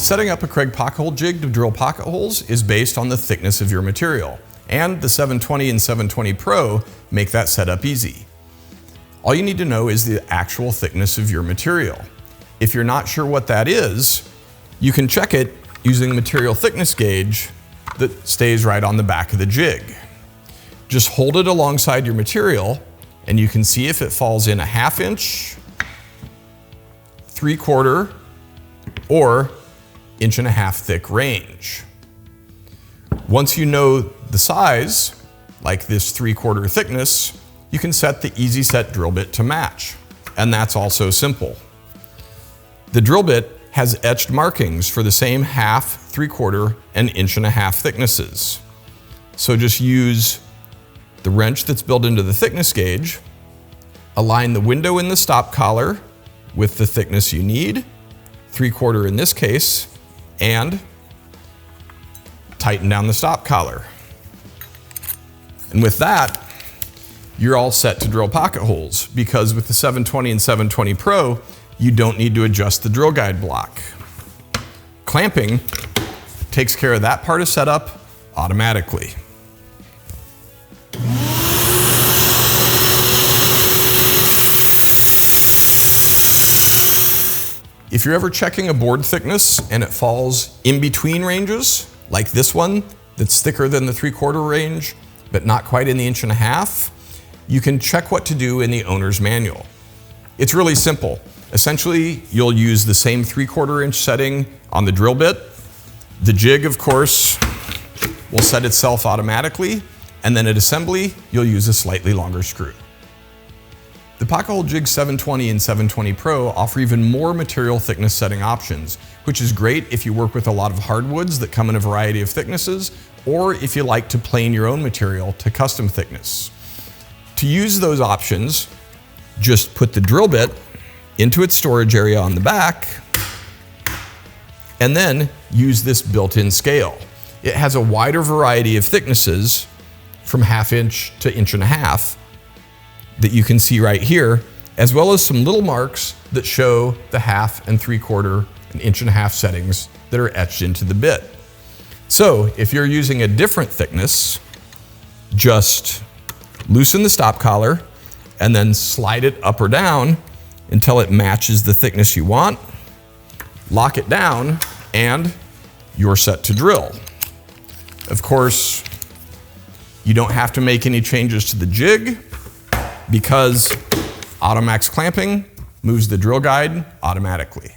Setting up a Kreg Pocket-Hole Jig to drill pocket holes is based on the thickness of your material, and the 720 and 720 Pro make that setup easy. All you need to know is the actual thickness of your material. If you're not sure what that is, you can check it using the material thickness gauge that stays right on the back of the jig. Just hold it alongside your material and you can see if it falls in a 1/2 inch, 3/4, or 1.5 inch thick range. Once you know the size, like this 3/4 thickness, you can set the Easy Set drill bit to match. And that's also simple. The drill bit has etched markings for the same 1/2, 3/4, and 1.5 inch thicknesses. So just use the wrench that's built into the thickness gauge, align the window in the stop collar with the thickness you need, 3/4 in this case, and tighten down the stop collar. And with that, you're all set to drill pocket holes, because with the 720 and 720 Pro, you don't need to adjust the drill guide block. Clamping takes care of that part of setup automatically. If you're ever checking a board thickness and it falls in between ranges, like this one that's thicker than the 3/4 range, but not quite in the 1.5 inch, you can check what to do in the owner's manual. It's really simple. Essentially, you'll use the same 3/4 inch setting on the drill bit. The jig, of course, will set itself automatically, and then at assembly, you'll use a slightly longer screw. The Pocket-Hole Jig 720 and 720 Pro offer even more material thickness setting options, which is great if you work with a lot of hardwoods that come in a variety of thicknesses, or if you like to plane your own material to custom thickness. To use those options, just put the drill bit into its storage area on the back, and then use this built-in scale. It has a wider variety of thicknesses from 1/2 inch to 1.5 inch that you can see right here, as well as some little marks that show the 1/2 and 3/4 and 1.5 inch settings that are etched into the bit. So if you're using a different thickness, just loosen the stop collar and then slide it up or down until it matches the thickness you want. Lock it down and you're set to drill. Of course, you don't have to make any changes to the jig because Automax clamping moves the drill guide automatically.